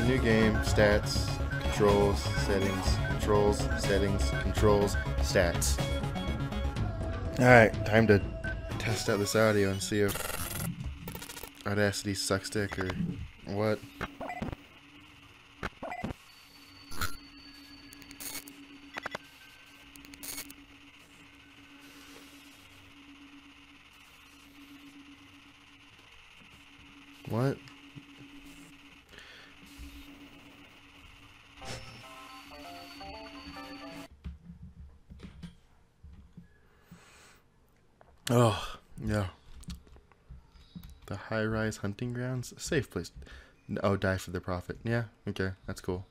New game, stats, controls, settings, controls, settings, controls, stats. Alright, time to test out this audio and see if Audacity sucks dick or what. What? Oh, yeah. The high-rise hunting grounds? A safe place. Oh, die for the profit. Yeah, okay, that's cool.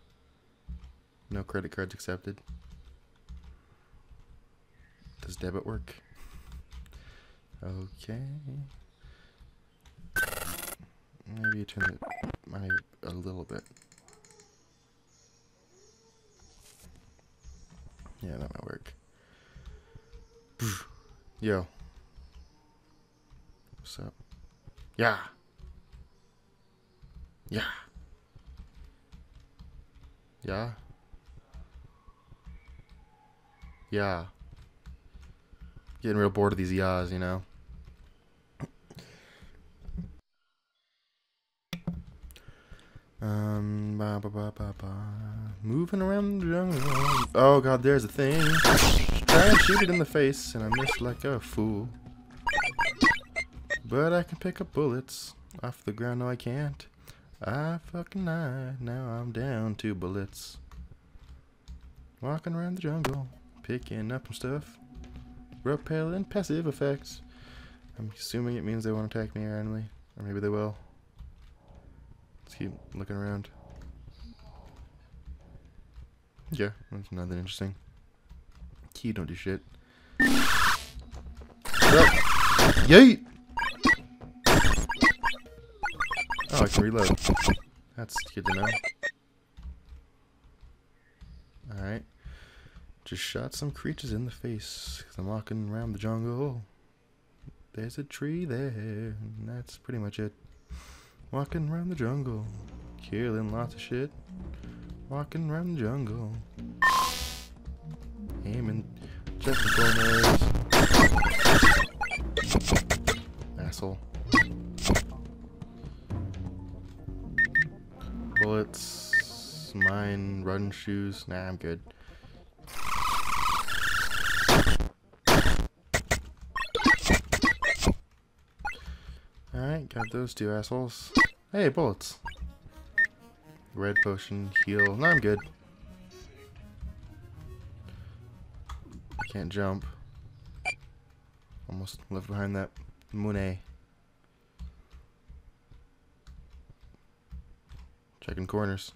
No credit cards accepted. Does debit work? Okay. Maybe you turn it a little bit. Yeah, that might work. Yo. What's up? Yeah. Yeah. Yeah. Yeah. Getting real bored of these yahs, you know? Moving around the jungle. Oh god, there's a thing. Try and shoot it in the face, and I miss like a fool. But I can pick up bullets off the ground. No, I can't. I fucking lied. Now I'm down 2 bullets. Walking around the jungle, picking up some stuff. Repelling passive effects. I'm assuming it means they won't attack me randomly, or maybe they will. Let's keep looking around. Yeah, that's nothing interesting. Key don't do shit. Yeet! Oh, I can reload. That's good to know. Alright. Just shot some creatures in the face because I'm walking around the jungle. There's a tree there, and that's pretty much it. Walking around the jungle, killing lots of shit. Walking around the jungle, aiming, checking corners. Asshole. Bullets, mine, run shoes. Nah, I'm good. Alright, got those 2 assholes. Hey, bullets. Red potion, heal. No, I'm good. I can't jump. Almost left behind that Monet. Checking corners.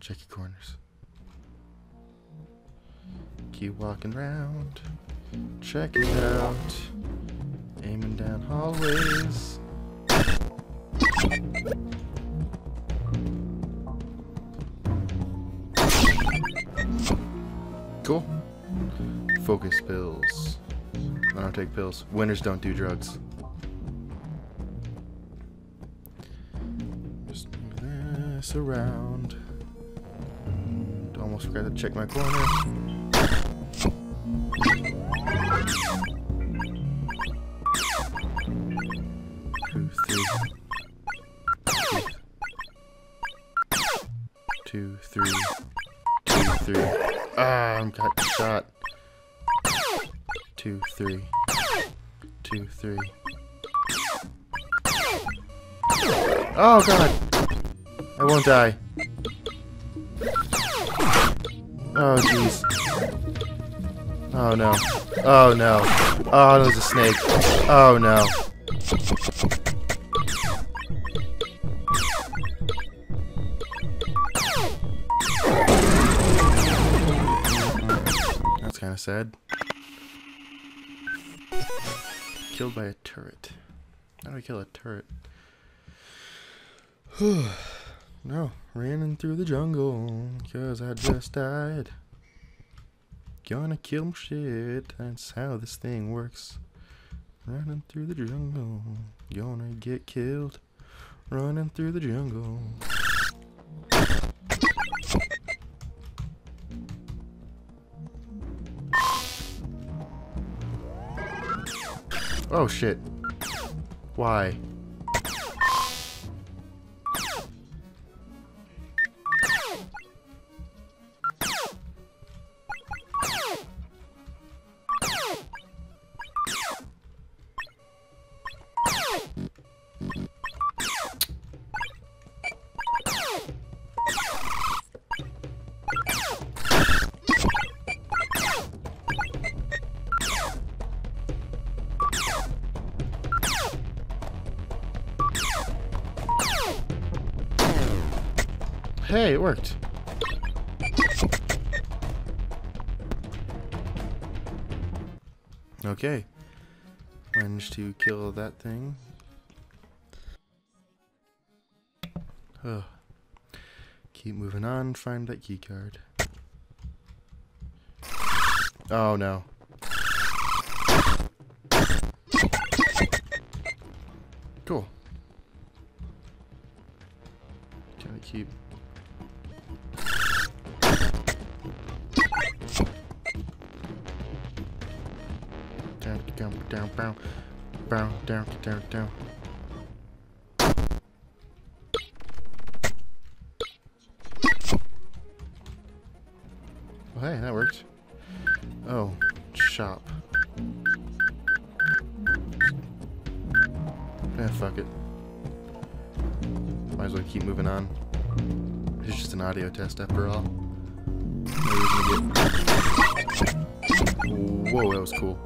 Check your corners. Keep walking around. Check it out. Aiming down hallways. Cool. Focus pills. I don't take pills. Winners don't do drugs. Just move this around. And almost forgot to check my corner. Two, three. Ah, I'm got shot. 2, 3. 2, 3. Oh god! I won't die. Oh jeez. Oh no. Oh no. Oh, there's a snake. Oh no. That's kind of sad. Killed by a turret. How do I kill a turret? No, running through the jungle, cause I just died. Gonna kill my shit, that's how this thing works. Running through the jungle, gonna get killed. Running through the jungle. Oh shit. Why? Hey, it worked. Okay. Managed to kill that thing. Ugh. Keep moving on, find that key card. Oh no. Cool. Can I keep... down. Well, hey, that worked. Oh, shop. Fuck it. Might as well keep moving on. It's just an audio test after all. No reason to get... Whoa, that was cool.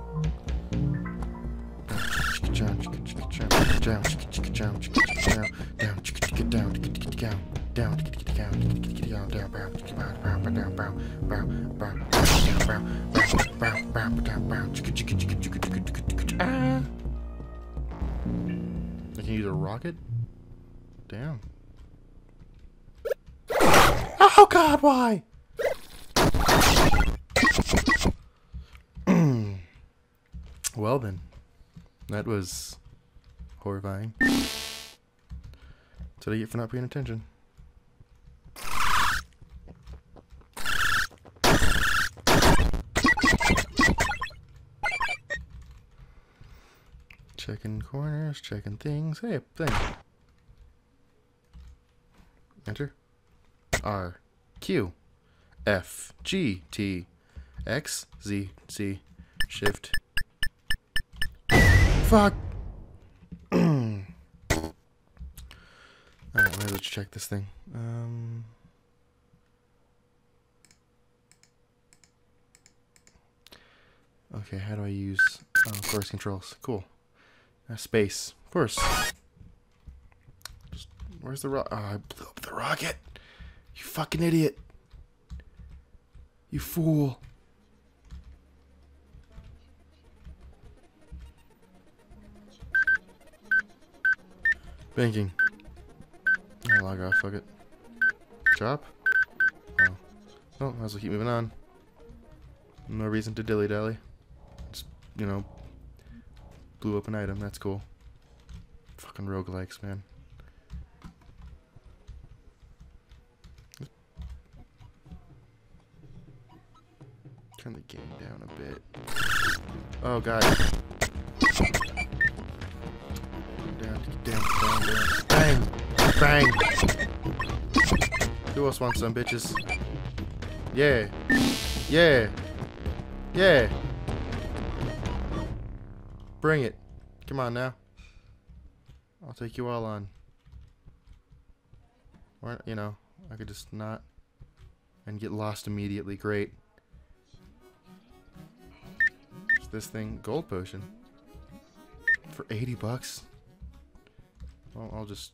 I can use a rocket? Damn. Oh god, why? Well then. That was horrifying. That's what I get for not paying attention. Checking corners, checking things. Hey, thing. Enter. R, Q, F, G, T, X, Z, C, Shift. Fuck! Alright, let's check this thing. Okay, how do I use course controls? Cool. Space. Of course. Just, where's the rocket? Oh, I blew up the rocket! You fucking idiot! You fool! Banking. I'll log off, fuck it. Chop? Oh. Oh, might as well keep moving on. No reason to dilly-dally. Just, you know, blew up an item, that's cool. Fucking roguelikes, man. Turn the game down a bit. Oh, God. Down. Bang! Bang! Who else wants some, bitches? Yeah! Yeah! Yeah! Bring it. Come on now. I'll take you all on. Or, you know, I could just not and get lost immediately. Great. What's this thing? Gold potion. For $80? Well, I'll just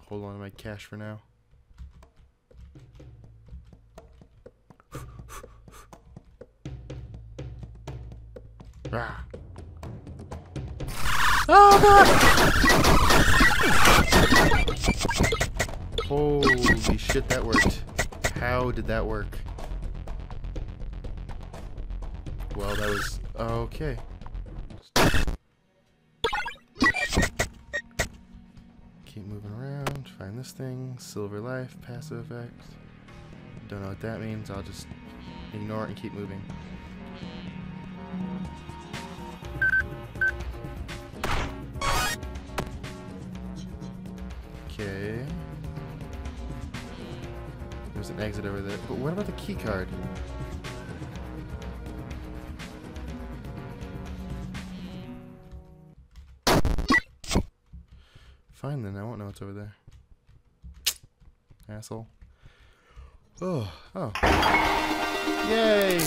hold on to my cash for now. Ah. Oh god! Holy shit, that worked. How did that work? Well, that was... okay. Keep moving around. Find this thing. Silver life. Passive effect. Don't know what that means. I'll just ignore it and keep moving. Okay. There's an exit over there. But what about the key card? Fine then, I won't know what's over there. Asshole. Oh. Yay!